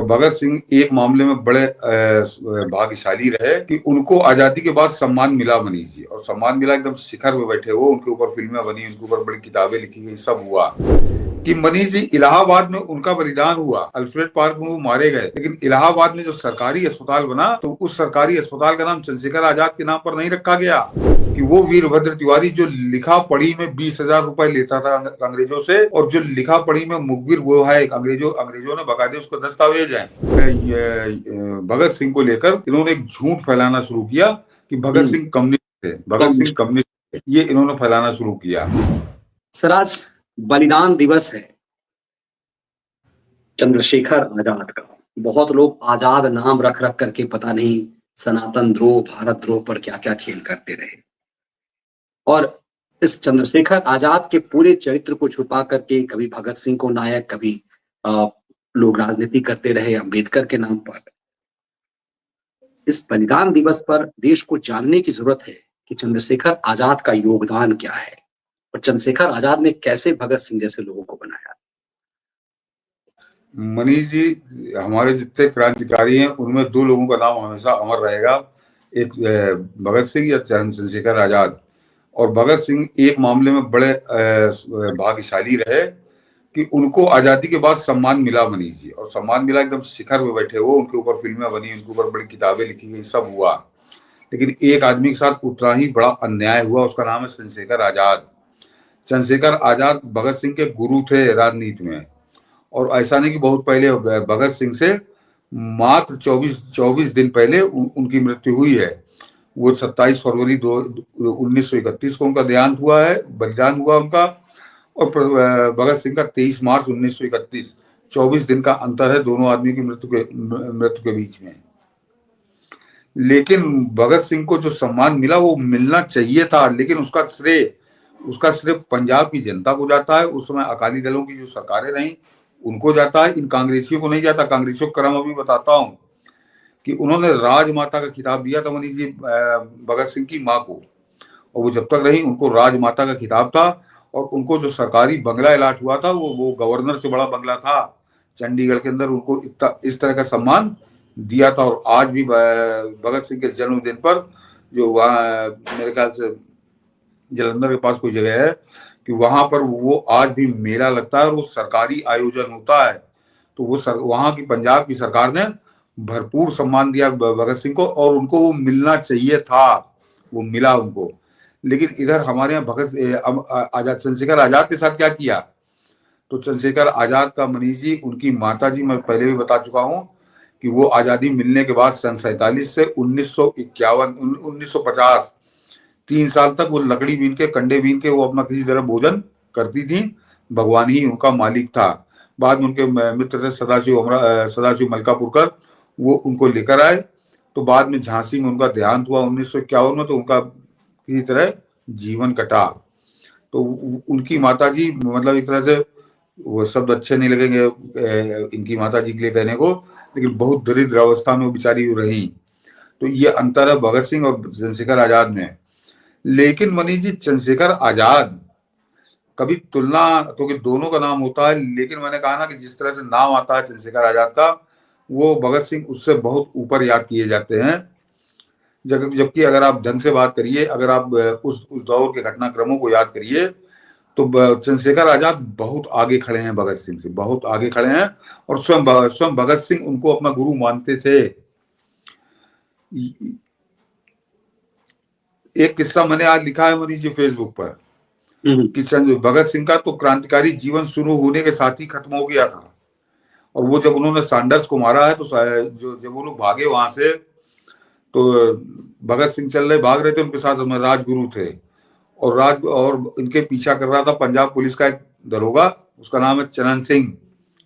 और भगत सिंह एक मामले में बड़े भाग्यशाली रहे कि उनको आजादी के बाद सम्मान मिला मनीष जी, और सम्मान मिला एकदम शिखर में बैठे हो, उनके ऊपर फिल्में बनी, उनके ऊपर बड़ी किताबें लिखी गई, सब हुआ कि मनीष जी इलाहाबाद में उनका बलिदान हुआ, अल्फ्रेड पार्क में वो मारे गए, लेकिन इलाहाबाद में जो सरकारी अस्पताल बना तो उस सरकारी अस्पताल का नाम चंद्रशेखर आजाद के नाम पर नहीं रखा गया कि वो वीरभद्र तिवारी जो लिखा पढ़ी में 20,000 रुपए लेता था अंग्रेजों से, और जो लिखा पढ़ी में मुखबिर वो है अंग्रेजों ने बकायदे उसको दस्तावेज है। भगत सिंह को लेकर इन्होंने एक झूठ फैलाना शुरू किया कि भगत सिंह कम्युनिस्ट थे, भगत सिंह कम्युनिस्ट थे, ये इन्होंने फैलाना शुरू किया। सर, आज बलिदान दिवस है चंद्रशेखर आजाद का। बहुत लोग आजाद नाम रख रख करके पता नहीं सनातन द्रोह, भारत द्रोह पर क्या क्या खेल करते रहे, और इस चंद्रशेखर आजाद के पूरे चरित्र को छुपा करके कभी भगत सिंह को नायक, कभी लोग राजनीति करते रहे अंबेडकर के नाम पर। इस बलिदान दिवस पर देश को जानने की जरूरत है कि चंद्रशेखर आजाद का योगदान क्या है और चंद्रशेखर आजाद ने कैसे भगत सिंह जैसे लोगों को बनाया। मनीष जी, हमारे जितने क्रांतिकारी हैं उनमें दो लोगों का नाम हमेशा अमर रहेगा, एक भगत सिंह या चंद्रशेखर आजाद। और भगत सिंह एक मामले में बड़े भाग्यशाली रहे कि उनको आजादी के बाद सम्मान मिला मनीष जी, और सम्मान मिला एकदम शिखर में बैठे हो, उनके ऊपर फिल्में बनी, उनके ऊपर बड़ी किताबें लिखी गई, सब हुआ, लेकिन एक आदमी के साथ उतना ही बड़ा अन्याय हुआ, उसका नाम है चंद्रशेखर आजाद। चंद्रशेखर आजाद भगत सिंह के गुरु थे राजनीति में, और ऐसा नहीं कि बहुत पहले हो गया, भगत सिंह से मात्र 24 दिन पहले उनकी मृत्यु हुई है। वो 27 फरवरी 1931 को उनका देहांत हुआ है, बलिदान हुआ उनका, और भगत सिंह का 23 मार्च 1931, 24 दिन का अंतर है दोनों आदमी की मृत्यु के बीच में। लेकिन भगत सिंह को जो सम्मान मिला वो मिलना चाहिए था, लेकिन उसका श्रेय पंजाब की जनता को जाता है। उस समय अकाली दलों की जो सरकारें रहीं उनको जाता है, इन कांग्रेसियों को नहीं जाता। कांग्रेसियों का क्रम अभी बताता हूं कि उन्होंने राजमाता का खिताब दिया था मनीष जी भगत सिंह की माँ को, और वो जब तक रही उनको राजमाता का खिताब था, और उनको जो सरकारी बंगला अलाट हुआ था वो गवर्नर से बड़ा बंगला था चंडीगढ़ के अंदर, उनको इस तरह का सम्मान दिया था। और आज भी भगत सिंह के जन्मदिन पर जो वहाँ मेरे ख्याल से जलंधर के पास कोई जगह है कि वहां पर वो आज भी मेला लगता है और वो सरकारी आयोजन होता है, तो वो वहां की पंजाब की सरकार ने भरपूर सम्मान दिया भगत सिंह को, और उनको वो मिलना चाहिए था, वो मिला उनको। लेकिन इधर हमारे यहाँ आजाद चंद्रशेखर आजाद के साथ क्या किया, तो चंद्रशेखर आजाद का मनीष जी, उनकी माता जी, मैं पहले भी बता चुका हूँ कि वो आजादी मिलने के बाद सन 47 से 1950 3 साल तक वो लकड़ी बीन के, कंडे बीन के वो अपना किसी तरह भोजन करती थी, भगवान ही उनका मालिक था। बाद में उनके मित्र थे सदाशिव मलकापुरकर, वो उनको लेकर आए, तो बाद में झांसी में उनका देहांत हुआ 1951 में, तो उनका किसी तरह जीवन कटा। तो उनकी माताजी, मतलब एक तरह से वो शब्द अच्छे नहीं लगेंगे इनकी माताजी के लिए कहने को, लेकिन बहुत दरिद्र अवस्था में वो बेचारी रही। तो ये अंतर है भगत सिंह और चंद्रशेखर आजाद में। लेकिन मनीष जी, चंद्रशेखर आजाद कभी तुलना, क्योंकि दोनों का नाम होता है, लेकिन मैंने कहा ना कि जिस तरह से नाम आता है चंद्रशेखर आजाद का, वो भगत सिंह उससे बहुत ऊपर याद किए जाते हैं। जबकि अगर आप ढंग से बात करिए, अगर आप उस दौर के घटनाक्रमों को याद करिए, तो चंद्रशेखर आजाद बहुत आगे खड़े हैं, भगत सिंह से बहुत आगे खड़े हैं, और स्वयं भगत सिंह उनको अपना गुरु मानते थे। एक किस्सा मैंने आज लिखा है मनीष जी फेसबुक पर कि भगत सिंह का तो क्रांतिकारी जीवन शुरू होने के साथ ही खत्म हो गया था, और वो जब उन्होंने सैंडर्स को मारा है, तो जब वो लोग भागे वहां से, तो भगत सिंह भाग रहे थे, उनके साथ राजगुरु थे, और इनके पीछा कर रहा था पंजाब पुलिस का एक दरोगा, उसका नाम है चरण सिंह।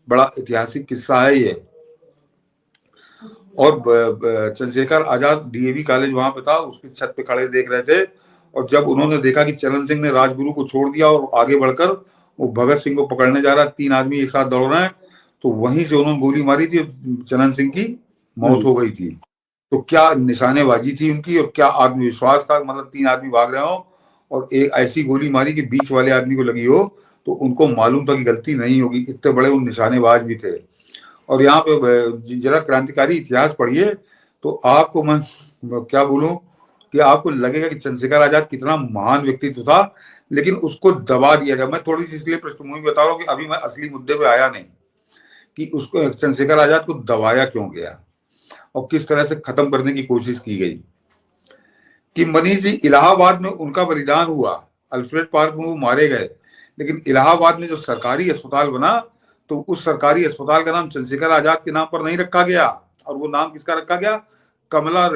बड़ा ऐतिहासिक किस्सा है ये। और चंद्रशेखर आजाद डीएवी कॉलेज वहां पे था, उसकी छत पे खड़े देख रहे थे, और जब उन्होंने देखा कि चरण सिंह ने राजगुरु को छोड़ दिया और आगे बढ़कर वो भगत सिंह को पकड़ने जा रहा, 3 आदमी एक साथ दौड़ रहे हैं, तो वहीं से उन्होंने गोली मारी थी, चरण सिंह की मौत हो गई थी। तो क्या निशानेबाजी थी उनकी, और क्या आत्मविश्वास था, मतलब 3 आदमी भाग रहे हो और एक ऐसी गोली मारी कि बीच वाले आदमी को लगी हो, तो उनको मालूम था कि गलती नहीं होगी, इतने बड़े वो निशानेबाज भी थे। और यहाँ पे जरा क्रांतिकारी इतिहास पढ़िए तो आपको मैं क्या बोलूं कि आपको लगेगा कि चंद्रशेखर आजाद कितना महान व्यक्तित्व था, लेकिन उसको दबा दिया गया। मैं थोड़ी सी इसलिए पृष्ठभूमि बता रहा हूँ कि अभी मैं असली मुद्दे पे आया नहीं कि उसको चंद्रशेखर आजाद को दबाया क्यों गया और किस तरह से खत्म करने की कोशिश की गई। कि मनीष जी, इलाहाबाद में उनका बलिदान हुआ, अल्फ्रेड पार्क में वो मारे गए, लेकिन इलाहाबाद में जो सरकारी अस्पताल बना तो उस सरकारी अस्पताल का नाम चंद्रशेखर आजाद के नाम पर नहीं रखा गया, और वो नाम किसका रखा गया? कमला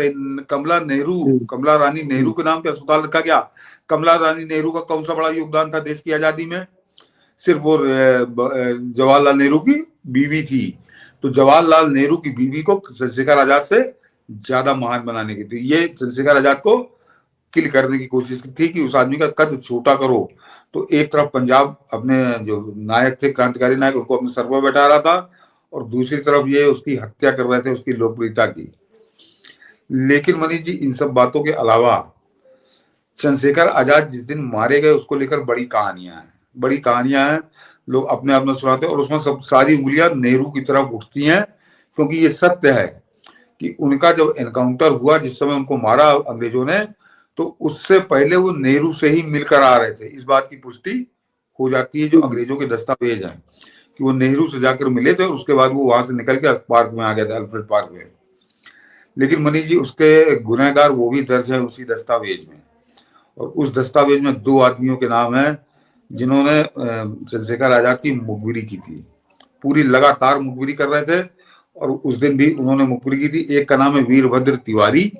रानी नेहरू के नाम पे अस्पताल रखा गया। कमला रानी नेहरू का कौन सा बड़ा योगदान था देश की आजादी में? सिर्फ वो जवाहरलाल नेहरू की बीवी थी, तो जवाहरलाल नेहरू की बीवी को चंद्रशेखर आजाद से ज्यादा महान बनाने की थी। ये चंद्रशेखर आजाद को किल करने की कोशिश थी कि उस आदमी का कद छोटा करो। तो एक तरफ पंजाब अपने जो नायक थे, क्रांतिकारी नायक, उनको अपने सर पर बैठा रहा था, और दूसरी तरफ ये उसकी हत्या कर रहे थे, उसकी लोकप्रियता की। लेकिन मनीष जी, इन सब बातों के अलावा चंद्रशेखर आजाद जिस दिन मारे गए उसको लेकर बड़ी कहानियां हैं, लोग अपने आप में सुनाते हैं, और उसमें सब सारी उंगलियां नेहरू की तरफ उठती हैं, क्योंकि ये सत्य है कि उनका जब एनकाउंटर हुआ, जिस समय उनको मारा अंग्रेजों ने, तो उससे पहले वो नेहरू से ही मिलकर आ रहे थे। इस बात की पुष्टि हो जाती है जो अंग्रेजों के दस्तावेज हैं कि वो नेहरू से जाकर मिले थे, और उसके बाद वो वहां से निकल के पार्क में आ गए थे, अल्फ्रेड पार्क में। लेकिन मनीष जी, उसके गुनहगार वो भी दर्ज है उसी दस्तावेज में, और उस दस्तावेज में 2 आदमियों के नाम हैं जिन्होंने चंद्रशेखर आजाद की मुखबिरी की थी। पूरी लगातार मुखबिरी कर रहे थे, और उस दिन भी उन्होंने मुखबिरी की थी। एक का नाम है वीरभद्र तिवारी,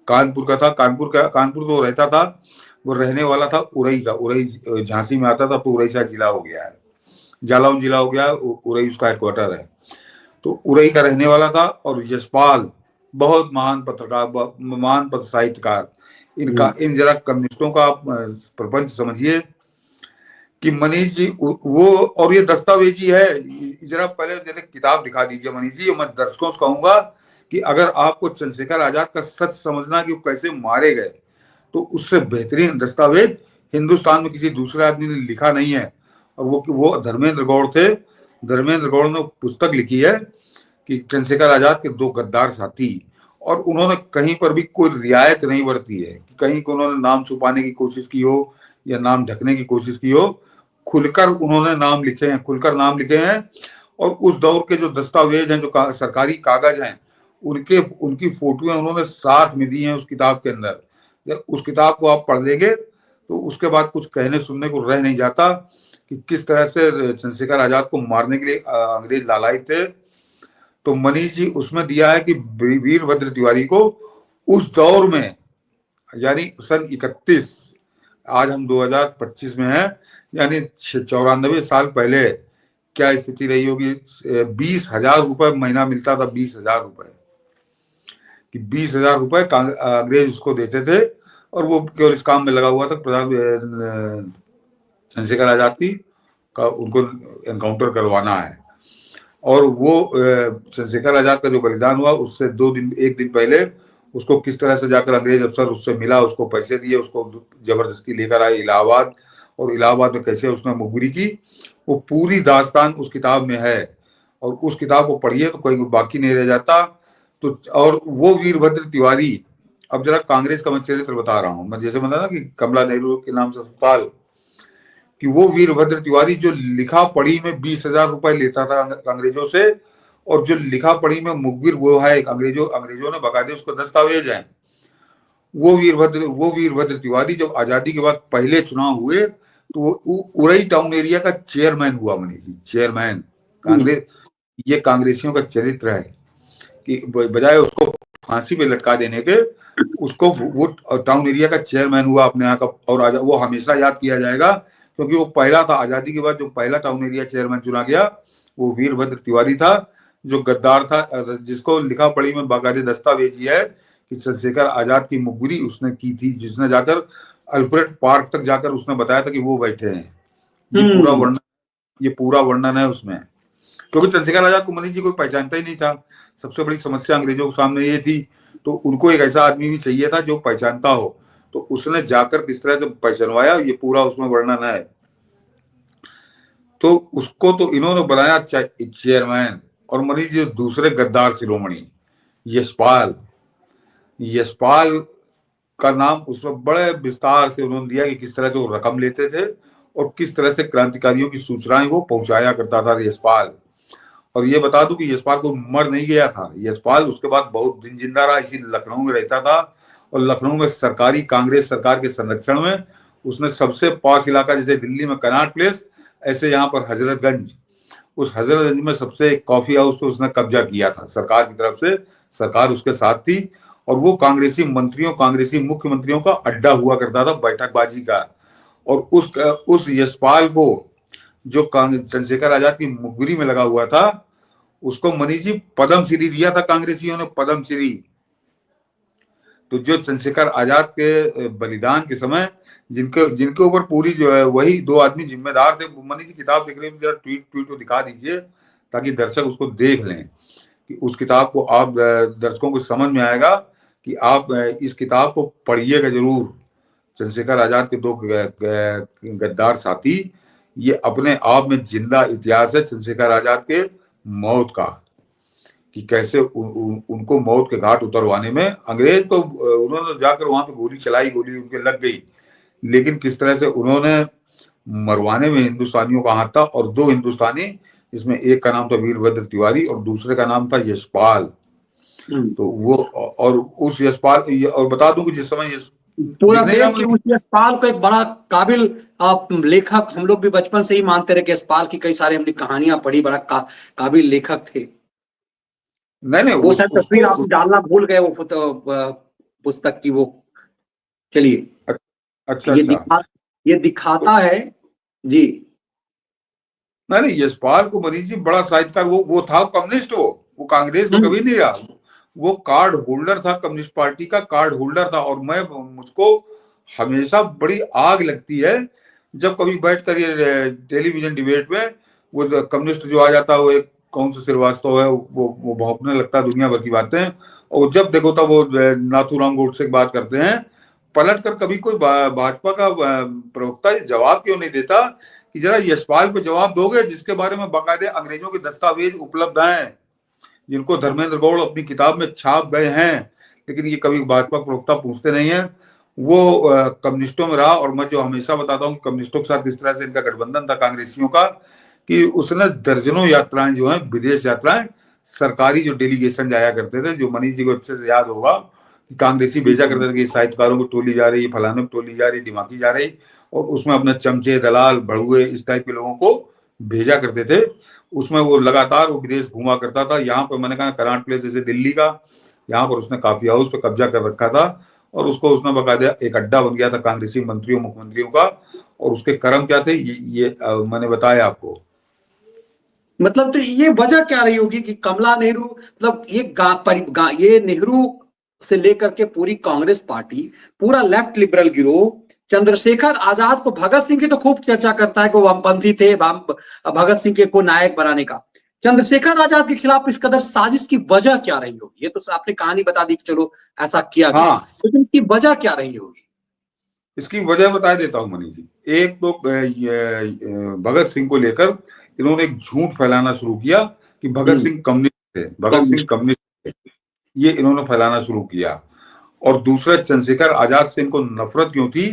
कानपुर का था। कानपुर तो रहता था, वो रहने वाला था उरई का। उरई झांसी में आता था, तो उरई जिला हो गया है, जालौन जिला हो गया, उरई उसका हेडक्वार्टर है, तो उरई का रहने वाला था। और यशपाल, बहुत महान पत्रकार, महान पत्र साहित्यकार। इन जरा कम्युनिस्टों का आप प्रपंच समझिए कि मनीष जी वो, और ये दस्तावेज ही है। जरा पहले जरा किताब दिखा दीजिए मनीष जी। मैं दर्शकों से कहूंगा कि अगर आपको चंद्रशेखर आजाद का सच समझना कि वो कैसे मारे गए, तो उससे बेहतरीन दस्तावेज हिंदुस्तान में किसी दूसरे आदमी ने लिखा नहीं है। और वो धर्मेंद्र गौड़ थे। धर्मेंद्र गौड़ ने पुस्तक लिखी है कि चंद्रशेखर आजाद के 2 गद्दार साथी, और उन्होंने कहीं पर भी कोई रियायत नहीं बरती है कि कहीं को उन्होंने नाम छुपाने की कोशिश की हो या नाम ढकने की कोशिश की हो। खुलकर उन्होंने नाम लिखे हैं, और उस दौर के जो दस्तावेज हैं, जो सरकारी कागज हैं, उनकी फोटोएं उन्होंने साथ में दी हैं उस किताब के अंदर। जब उस किताब को आप पढ़ लेंगे तो उसके बाद कुछ कहने सुनने को रह नहीं जाता कि किस तरह से चंद्रशेखर आजाद को मारने के लिए अंग्रेज लालायित थे। तो मनीष जी, उसमें दिया है कि वीरभद्र तिवारी को उस दौर में, यानी सन 31, आज हम 2025 में हैं, यानी 94 साल पहले क्या स्थिति रही होगी। 20,000 रुपए महीना मिलता था, 20,000 रुपए, कि 20,000 रुपए अंग्रेज उसको देते थे, और वो केवल इस काम में लगा हुआ था प्रधान चंद्रशेखर आजाद का उनको एनकाउंटर करवाना है। और वो चंद्रशेखर आजाद का जो बलिदान हुआ, उससे 1 दिन पहले उसको किस तरह से जाकर अंग्रेज अफसर उससे मिला, उसको पैसे दिए, उसको जबरदस्ती लेकर आए इलाहाबाद, और इलाहाबाद में कैसे उसने मुखबिरी की, वो पूरी दास्तान उस किताब में है। और उस किताब को पढ़िए तो कोई बाकी नहीं रह जाता। तो और वो वीरभद्र तिवारी, अब जरा कांग्रेस का मैं चरित्र बता रहा हूँ। मैं जैसे बता ना कि कमला नेहरू के नाम से अस्पताल, कि वो वीरभद्र तिवारी जो लिखा पढ़ी में 20,000 रुपए लेता था अंग्रेजों से, और जो लिखा पढ़ी में मुखबिर वो है, अंग्रेजों ने बकायदे उसको दस्तावेज है। वो वीरभद्र तिवारी जब आजादी के बाद पहले चुनाव हुए तो वो उरई टाउन एरिया का चेयरमैन हुआ। मनीष जी, चेयरमैन कांग्रेस, ये कांग्रेसियों का चरित्र है कि बजाय उसको फांसी पे लटका देने के, उसको वो टाउन एरिया का चेयरमैन हुआ अपने यहाँ का। और वो हमेशा याद किया जाएगा क्योंकि वो पहला था, आजादी के बाद जो पहला टाउन एरिया चेयरमैन चुना गया वो वीरभद्र तिवारी था, जो गद्दार था, जिसको लिखा पढ़ी में बाकायदे दस्तावेज है कि चंद्रशेखर आजाद की मुखबिरी उसने की थी, जिसने जाकर अल्फ्रेड पार्क तक जाकर उसने बताया था कि वो बैठे हैं। ये पूरा वर्णन है उसमें, क्योंकि चंद्रशेखर आजाद को मनीष जी कोई पहचानता ही नहीं था। सबसे बड़ी समस्या अंग्रेजों के सामने ये थी, तो उनको एक ऐसा आदमी भी चाहिए था जो पहचानता हो। तो उसने जाकर किस तरह से पहचानवाया, ये पूरा उसमें वर्णन है। तो उसको तो इन्होंने बनाया चेयरमैन, और मनीष जी दूसरे गद्दार शिरोमणि यशपाल, यशपाल का नाम उसमें बड़े विस्तार से उन्होंने दिया कि किस तरह से वो रकम लेते थे और किस तरह से क्रांतिकारियों की सूचनाएं वो पहुंचाया करता था यशपाल। और ये बता दूं कि यशपाल को मर नहीं गया था, यशपाल उसके बाद बहुत दिन जिंदा रहा, इसी लखनऊ में रहता था और लखनऊ में सरकारी कांग्रेस सरकार के संरक्षण में उसने सबसे पॉश इलाका, जैसे दिल्ली में कनॉट प्लेस, ऐसे यहाँ पर हजरतगंज, उस हजरतगंज में सबसे एक कॉफी हाउस पे उसने कब्जा किया था सरकार की तरफ से, सरकार उसके साथ थी और वो कांग्रेसी मंत्रियों, कांग्रेसी मुख्यमंत्रियों का अड्डा हुआ करता था, बैठकबाजी का। और उस यशपाल को जो चंद्रशेखर आजाद की मुखबिरी में लगा हुआ था, उसको मनीष जी पद्मश्री दिया था कांग्रेसियों ने, पद्मश्री। तो जो चंद्रशेखर आजाद के बलिदान के समय जिनके ऊपर पूरी जो है वही दो आदमी जिम्मेदार थे। मनीष जी किताब देख रहे हैं, जरा ट्वीट को दिखा दीजिए ताकि दर्शक उसको देख लें कि उस किताब को आप दर्शकों को समझ में आएगा कि आप इस किताब को पढ़िएगा जरूर। चंद्रशेखर आजाद के दो गद्दार साथी, ये अपने आप में जिंदा इतिहास है चंद्रशेखर आजाद के मौत का, कि कैसे उनको मौत के घाट उतरवाने में अंग्रेज तो उन्होंने जाकर वहां पे गोली चलाई, गोली उनके लग गई, लेकिन किस तरह से उन्होंने मरवाने में हिंदुस्तानियों का हाथ था। और दो हिंदुस्तानी, जिसमें एक का नाम था वीरभद्र तिवारी और दूसरे का नाम था यशपाल। तो वो और उस यशपाल, और बता दूं कि जिस समय पूरा देश उस यशपाल को एक बड़ा काबिल लेखक, हम लोग भी बचपन से ही मानते रहे कि यशपाल की कई सारी हमने कहानियां पढ़ी, बड़ा काबिल लेखक थे। नहीं वो शायद तस्वीर आप डालना भूल गए वो पुस्तक की। वो चलिए, अच्छा ये दिखाता है जी। नहीं, यशपाल को मनीष जी बड़ा साहित्यकार, वो था कम्युनिस्ट, वो कांग्रेस में कभी नहीं रहा, वो कार्ड होल्डर था, कम्युनिस्ट पार्टी का कार्ड होल्डर था। और मुझको हमेशा बड़ी आग लगती है जब कभी बैठकर ये टेलीविजन डिबेट में वो कम्युनिस्ट जो आ जाता है, वो एक कौन सा श्रीवास्तव है, वो भौंकने लगता है दुनिया भर की बातें, और जब देखो तब वो नाथूराम गोडसे की बात करते हैं। पलट कर कभी कोई भाजपा का प्रवक्ता जवाब क्यों नहीं देता कि जरा यशपाल को जवाब दोगे, जिसके बारे में बाकायदे अंग्रेजों के दस्तावेज उपलब्ध हैं, जिनको धर्मेंद्र गौड़ अपनी किताब में छाप गए हैं, लेकिन ये कभी भाजपा प्रवक्ता पूछते नहीं है। वो कम्युनिस्टों में रहा, और मैं जो हमेशा बताता हूँ कम्युनिस्टों के साथ किस तरह से इनका गठबंधन था कांग्रेसियों का, कि उसने दर्जनों यात्राएं जो है विदेश यात्राएं, सरकारी जो डेलीगेशन जाया करते थे, जो मनीष जी को अच्छे से याद होगा, कांग्रेसी भेजा करते थे कि साहित्यकारों की टोली जा रही, फलाने की टोली जा रही, दिमागी जा रही, और उसमें अपने चमचे, दलाल, भड़ुए, इस टाइप के लोगों को भेजा करते थे। उसमें वो लगातार वो विदेश घूमा करता था। यहाँ पर मैंने कहा कनॉट प्लेस जैसे दिल्ली का, यहाँ पर उसने काफी हाउस पे कब्जा कर रखा था, और उसको उसने बकायदा एक अड्डा बन गया था कांग्रेसी मंत्रियों मुख्यमंत्रियों का। और उसके कर्म क्या थे ये मैंने बताया आपको। मतलब तो ये वजह क्या रही होगी कि कमला नेहरू, मतलब ये नेहरू से लेकर के पूरी कांग्रेस पार्टी, पूरा लेफ्ट लिबरल गिरोह चंद्रशेखर आजाद को, भगत सिंह की तो खूब चर्चा करता है कि वो वामपंथी थे, भगत सिंह के को नायक बनाने का, चंद्रशेखर आजाद के खिलाफ इस कदर साजिश की वजह क्या रही होगी? ये तो आपने कहानी बता दी कि चलो ऐसा किया गया, लेकिन इसकी वजह क्या रही होगी? इसकी वजह बता देता हूँ मनीष जी। एक तो भगत सिंह को लेकर इन्होंने एक झूठ फैलाना शुरू किया कि भगत सिंह कम्युनिस्ट थे, भगत सिंह कम्युनिस्ट थे, ये इन्होंने फैलाना शुरू किया। और दूसरा, चंद्रशेखर आजाद से इनको नफरत क्यों थी?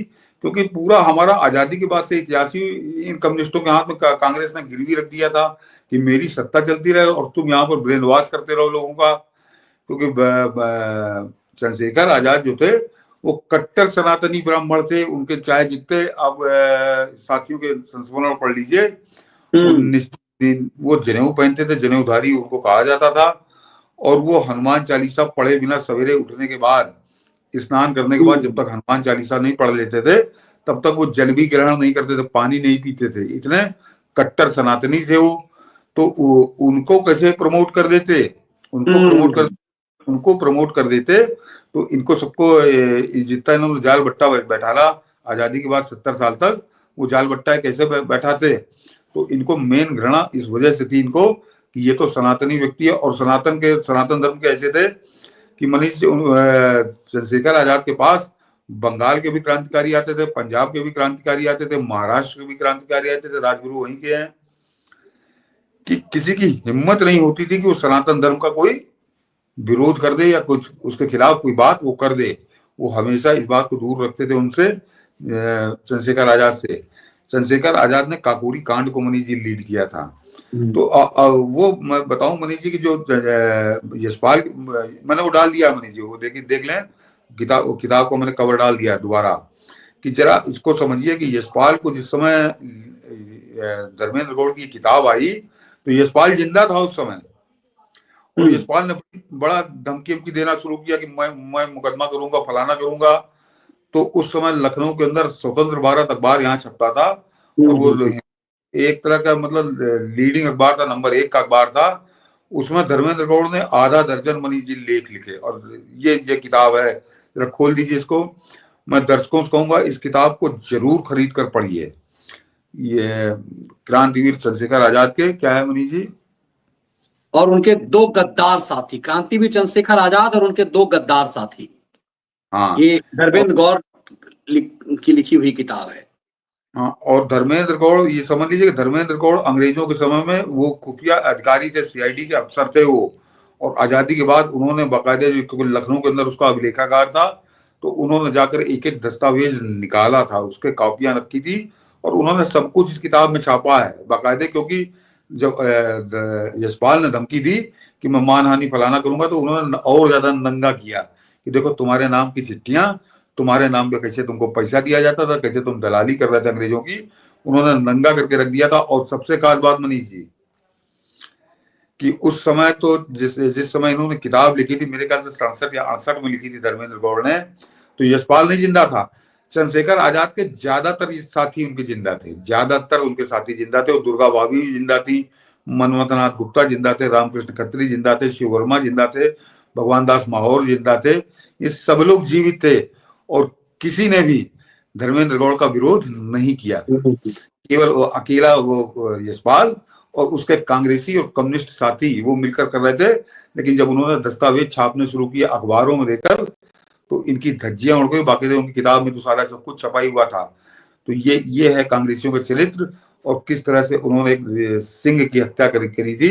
क्योंकि पूरा हमारा आजादी के बाद से इतिहास ही इन कम्युनिस्टों के हाथ में कांग्रेस ने गिरवी रख दिया था कि मेरी सत्ता चलती रहे और तुम यहाँ पर ब्रेन वॉश करते रहो लोगों का। क्योंकि चंद्रशेखर आजाद जो थे वो कट्टर सनातनी ब्राह्मण थे, उनके चाहे जितने आप साथियों के संस्मरण पढ़ लीजिए, वो जनेऊ पहनते थे, जनेऊधारी उनको कहा जाता था। और वो हनुमान चालीसा पढ़े बिना सवेरे उठने के बाद, स्नान करने के बाद, जब तक हनुमान चालीसा नहीं पढ़ लेते थे तब तक वो जल भी ग्रहण नहीं करते थे, पानी नहीं पीते थे, इतने कट्टर सनातनी थे वो। तो उनको कैसे प्रमोट कर देते, उनको प्रमोट कर देते, तो इनको सबको जितना इन्होंने जाल बट्टा बैठाला आजादी के बाद 70 साल तक, वो जाल बट्टा कैसे बैठाते, तो इनको मेन घृणा इस वजह से थी इनको कि ये तो सनातनी व्यक्ति है। और सनातन धर्म के ऐसे थे कि मनीष चंद्रशेखर आजाद के पास बंगाल के भी क्रांतिकारी आते थे, पंजाब के भी क्रांतिकारी आते थे, महाराष्ट्र के भी क्रांतिकारी आते थे, राजगुरु वहीं के हैं। कि किसी की हिम्मत नहीं होती थी कि वो सनातन धर्म का कोई विरोध कर दे या कुछ उसके खिलाफ कोई बात वो कर दे। वो हमेशा इस बात को दूर रखते थे उनसे, चंद्रशेखर आजाद से। चंद्रशेखर आजाद ने काकोरी कांड को मनीष जी लीड किया था। तो वो मैं बताऊं मनीष जी की जो यशपाल, मैंने वो डाल दिया मनीष जी, वो देखिए देख लें, किताब को मैंने कवर डाल दिया दोबारा, कि जरा इसको समझिए कि यशपाल को जिस समय धर्मेंद्र गौड़ की किताब आई तो यशपाल जिंदा था उस समय, और यशपाल ने बड़ा धमकी देना शुरू किया कि मैं मुकदमा करूंगा, फलाना करूंगा। तो उस समय लखनऊ के अंदर स्वतंत्र भारत अखबार यहाँ छपता था, और वो एक तरह का मतलब लीडिंग अखबार था, नंबर 1 का अखबार था। उसमें धर्मेंद्र गौड़ ने आधा दर्जन मनीष जी लेख लिखे, और ये किताब है, जरा खोल दीजिए इसको। मैं दर्शकों से कहूंगा इस किताब को जरूर खरीद कर पढ़िए। ये क्रांतिवीर चंद्रशेखर आजाद के क्या है मनीष जी, और उनके 2 गद्दार साथी, क्रांतिवीर चंद्रशेखर आजाद और उनके 2 गद्दार साथी। हाँ, ये धर्मेंद्र गौड़ की लिखी हुई किताब है। हाँ, और धर्मेंद्र गौड़, ये समझ लीजिए कि धर्मेंद्र गौड़ अंग्रेजों के समय में वो खुफिया अधिकारी थे, सीआईडी के अफसर थे वो। और आजादी के बाद उन्होंने बाकायदा, जो लखनऊ के अंदर उसका अभिलेखागार था, तो उन्होंने जाकर एक एक दस्तावेज निकाला था, उसके कॉपियां रखी थी, और उन्होंने सब कुछ इस किताब में छापा है बाकायदे। क्योंकि जब यशपाल ने धमकी दी कि मैं मानहानि फलाना करूंगा, तो उन्होंने और ज्यादा दंगा किया कि देखो तुम्हारे नाम की चिट्ठियां, तुम्हारे नाम पे कैसे तुमको पैसा दिया जाता था, कैसे तुम दलाली कर रहे थे अंग्रेजों की, उन्होंने नंगा करके रख दिया था। और सबसे खास बात मनीष जी, कि उस समय तो जिस समय इन्होंने किताब लिखी थी, मेरे ख्याल से 67 या 68 में लिखी थी धर्मेंद्र गौड़ ने, तो यशपाल नहीं जिंदा था। चंद्रशेखर आजाद के ज्यादातर साथी उनके जिंदा थे, ज्यादातर उनके साथी जिंदा थे, और दुर्गा भाभी भी जिंदा थी, मनमथनाथ गुप्ता जिंदा थे, रामकृष्ण खत्री जिंदा थे, शिव वर्मा जिंदा थे, भगवान दास माहौर जिंदा थे। ये सब लोग जीवित थे, और किसी ने भी धर्मेंद्र गौड़ का विरोध नहीं किया था। केवल वो अकेला वो यशपाल और उसके कांग्रेसी और कम्युनिस्ट साथी वो मिलकर कर रहे थे। लेकिन जब उन्होंने दस्तावेज छापने शुरू किए अखबारों में देकर, तो इनकी धज्जियां उड़ गई। बाकी उनकी किताब में तो सारा सब कुछ छपा ही हुआ था। तो ये है कांग्रेसियों का चरित्र, और किस तरह से उन्होंने एक सिंह की हत्या करी थी।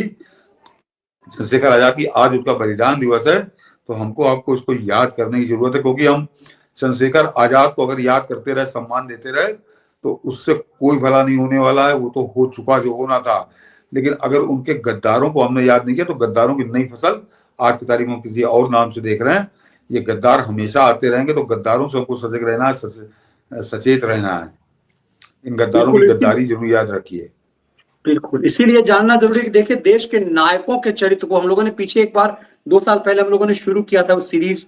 चंद्रशेखर आजाद की आज उनका बलिदान दिवस है, तो हमको आपको उसको याद करने की जरूरत है, क्योंकि हम चंद्रशेखर आजाद को अगर याद करते रहे, सम्मान देते रहे, तो उससे कोई भला नहीं होने वाला है। वो तो हो चुका जो होना था। लेकिन अगर उनके गद्दारों को हमने याद नहीं किया, तो गद्दारों की नई फसल आज की तारीख में किसी और नाम से देख रहे हैं। ये गद्दार हमेशा आते रहेंगे, तो गद्दारों से हमको सजग रहना है, सचेत रहना है। इन गद्दारों की गद्दारी जरूर याद रखिए। बिल्कुल, इसीलिए जानना जरूरी है कि देखिए देश के नायकों के चरित्र को हम लोगों ने पीछे एक बार 2 साल पहले हम लोगों ने शुरू किया था वो सीरीज,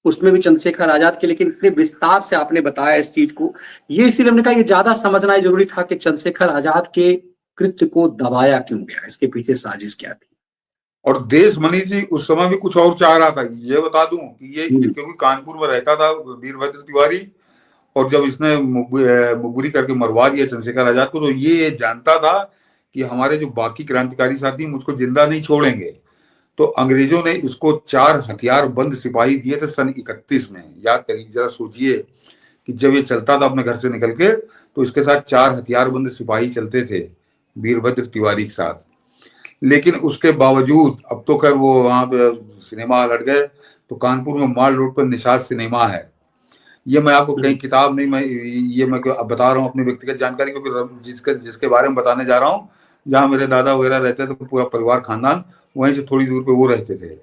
उसमें भी चंद्रशेखर आजाद के, लेकिन इतने विस्तार से आपने बताया इस चीज को, ये इसीलिए हमने कहा ये ज्यादा समझना जरूरी था कि चंद्रशेखर आजाद के कृत्य को दबाया क्यों गया, इसके पीछे साजिश क्या थी। और देश मनीष जी उस समय भी कुछ और चाह रहा था। ये बता दूं कि ये क्योंकि कानपुर में रहता था वीरभद्र तिवारी, और जब इसने मुखबिरी करके मरवा दिया चंद्रशेखर आजाद को, तो ये जानता था कि हमारे जो बाकी क्रांतिकारी साथी मुझको जिंदा नहीं छोड़ेंगे। तो अंग्रेजों ने इसको 4 हथियारबंद सिपाही दिए थे सन 31 में। याद करिए, जरा सोचिए कि जब ये चलता था अपने घर से निकल के, तो इसके साथ 4 हथियारबंद सिपाही चलते थे वीरभद्र तिवारी के साथ। लेकिन उसके बावजूद, अब तो खैर वो वहां पे सिनेमा हॉल हट गए, तो कानपुर में माल रोड पर निषाद सिनेमा है। ये मैं आपको कहीं किताब नहीं, मैं बता रहा हूँ अपनी व्यक्तिगत जानकारी, क्योंकि जिसके बारे में बताने जा रहा हूँ, जहाँ मेरे दादा वगैरह रहते थे, तो पूरा परिवार खानदान वहीं से थोड़ी दूर पे वो रहते थे।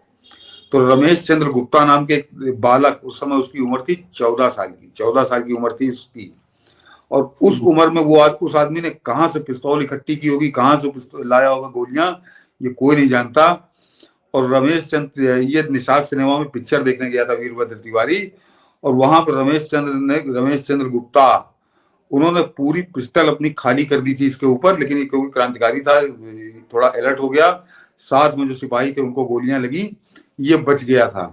तो रमेश चंद्र गुप्ता नाम के एक बालक, उस समय उसकी उम्र थी 14 साल की, 14 साल की उम्र थी उसकी। और उस उम्र में वो उस आदमी ने कहाँ से पिस्तौल इकट्ठी की होगी, कहाँ से लाया होगा गोलियां, ये कोई नहीं जानता। और रमेश चंद्र, ये निषाद सिनेमा में पिक्चर देखने गया था वीरभद्र तिवारी, और वहां पर रमेश चंद्र गुप्ता, उन्होंने पूरी पिस्टल अपनी खाली कर दी थी इसके ऊपर। लेकिन ये क्योंकि क्रांतिकारी था, थोड़ा अलर्ट हो गया, साथ में जो सिपाही थे उनको गोलियां लगी, ये बच गया था।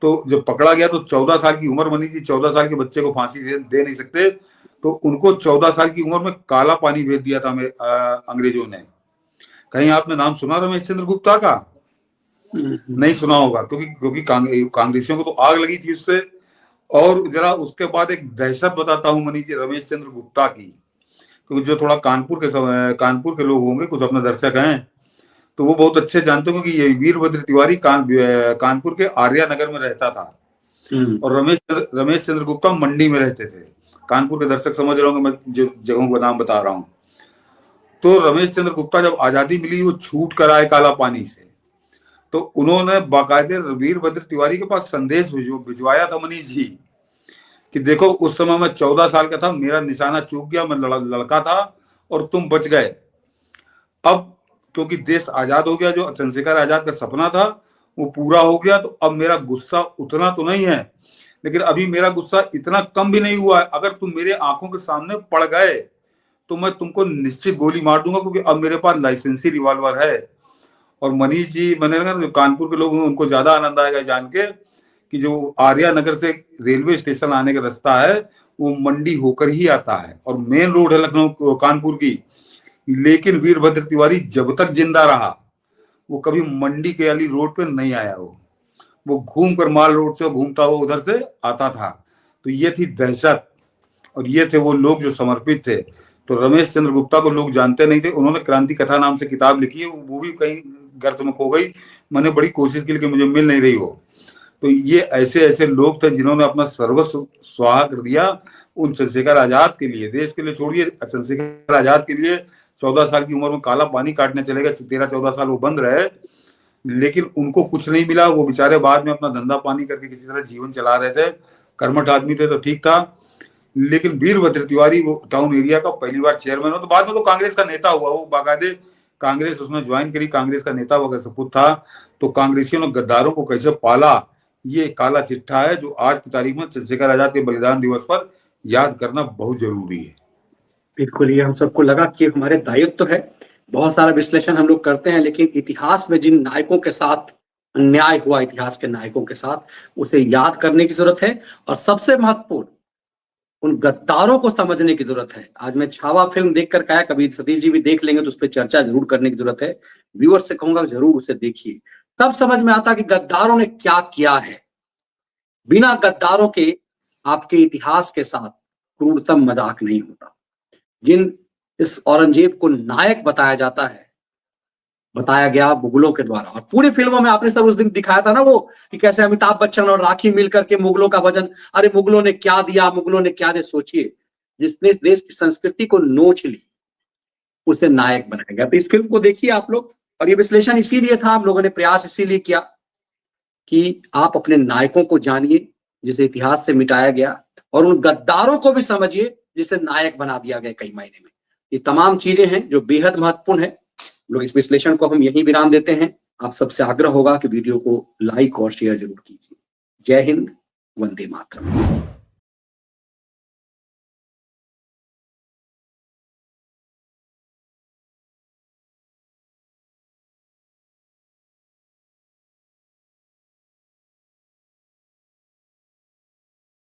तो जब पकड़ा गया तो 14 साल की उम्र बनी थी, 14 साल के बच्चे को फांसी दे नहीं सकते, तो उनको 14 साल की उम्र में काला पानी भेज दिया था अंग्रेजों ने। कहीं आपने नाम सुना रमेश चंद्र गुप्ता का? नहीं सुना होगा, क्योंकि कांग्रेसियों को तो आग लगी थी उससे। और जरा उसके बाद एक दहशत बताता हूँ मनीष जी रमेश चंद्र गुप्ता की, क्योंकि जो थोड़ा कानपुर के लोग होंगे, कुछ अपने दर्शक हैं, तो वो बहुत अच्छे जानते हो कि ये वीरभद्र तिवारी कानपुर के आर्या नगर में रहता था और रमेश चंद्र गुप्ता मंडी में रहते थे। कानपुर के दर्शक समझ रहे होंगे मैं जो जगहों का नाम बता रहा हूँ। तो रमेश चंद्र गुप्ता जब आजादी मिली वो छूट कर आए काला पानी से, तो उन्होंने बाकायदे वीरभद्र तिवारी के पास संदेश भिजवाया था मनीष जी कि देखो उस समय मैं 14 साल का था, मेरा निशाना चूक गया, मैं लड़का था और तुम बच गए। अब क्योंकि देश आजाद हो गया, जो चंद्रशेखर आजाद का सपना था वो पूरा हो गया, तो अब मेरा गुस्सा उतना तो नहीं है, लेकिन अभी मेरा गुस्सा इतना कम भी नहीं हुआ है। अगर तुम मेरे आंखों के सामने पड़ गए तो मैं तुमको निश्चित गोली मार दूंगा, क्योंकि अब मेरे पास लाइसेंसी रिवॉल्वर है। और मनीष जी, मैंने लगा जो कानपुर के लोग हैं उनको ज्यादा आनंद आएगा जान के कि जो आर्या नगर से रेलवे स्टेशन आने का रास्ता है वो मंडी होकर ही आता है और मेन रोड है लखनऊ कानपुर की। लेकिन वीरभद्र तिवारी जब तक जिंदा रहा वो कभी मंडी के वाली रोड पे नहीं आया। वो घूम कर माल रोड से घूमता हुआ उधर से आता था। तो ये थी दहशत और ये थे वो लोग जो समर्पित थे। तो रमेश चंद्र गुप्ता को लोग जानते नहीं थे, उन्होंने क्रांति कथा नाम से किताब लिखी है, वो भी कहीं गर्त में खो गई, मैंने बड़ी कोशिश की लेकिन मुझे मिल नहीं रही हो। तो ये ऐसे ऐसे लोग थे जिन्होंने अपना सर्वस्व स्वाहा कर दिया उन चंद्रशेखर आजाद के लिए। देश के लिए छोड़िए, चंद्रशेखर आजाद के लिए 14 साल की उम्र में काला पानी काटने चले गए, 13-14 साल वो बंद रहे, लेकिन उनको कुछ नहीं मिला। वो बेचारे बाद में अपना धंधा पानी करके किसी तरह जीवन चला रहे थे, कर्मठ आदमी थे तो ठीक था। लेकिन वीरभद्र तिवारी वो टाउन एरिया का पहली बार चेयरमैन हो, तो बाद में तो कांग्रेस का नेता हुआ, वो बाकायदे कांग्रेस उसमें ज्वाइन करी, कांग्रेस का नेता वगैरह सपूत था। तो कांग्रेसियों ने गद्दारों को कैसे पाला, ये काला चिट्ठा है जो आज की तारीख में चंद्रशेखर आजाद के बलिदान दिवस पर याद करना बहुत जरूरी है। बिल्कुल, ये हम सबको लगा कि हमारे दायित्व तो है। बहुत सारा विश्लेषण हम लोग करते हैं, लेकिन इतिहास में जिन नायकों के साथ अन्याय हुआ, इतिहास के नायकों के साथ, उसे याद करने की जरूरत है और सबसे महत्वपूर्ण उन गद्दारों को समझने की जरूरत है। आज मैं छावा फिल्म देखकर कहा, कभी सतीश जी भी देख लेंगे तो उस पर चर्चा जरूर करने की जरूरत है। व्यूअर्स से कहूंगा जरूर उसे देखिए, तब समझ में आता कि गद्दारों ने क्या किया है। बिना गद्दारों के आपके इतिहास के साथ क्रूरतम मजाक नहीं होता। जिन इस औरंगजेब को नायक बताया जाता है, बताया गया मुगलों के द्वारा, और पूरी फिल्मों में आपने सब उस दिन दिखाया था ना वो कि कैसे अमिताभ बच्चन और राखी मिलकर के मुगलों का भजन, अरे मुगलों ने क्या दिया, मुगलों ने क्या दिया। सोचिए, जिसने इस देश की संस्कृति को नोच ली उसे नायक बनाया गया। तो इस फिल्म को देखिए आप लोग, और ये विश्लेषण इसीलिए था, हम लोगों ने प्रयास इसीलिए किया कि आप अपने नायकों को जानिए जिसे इतिहास से मिटाया गया, और उन गद्दारों को भी समझिए जिसे नायक बना दिया गया कई मायने में। ये तमाम चीजें हैं जो बेहद महत्वपूर्ण है। लोग इस विश्लेषण को हम यहीं विराम देते हैं। आप सबसे आग्रह होगा कि वीडियो को लाइक और शेयर जरूर कीजिए। जय हिंद, वंदे मातरम।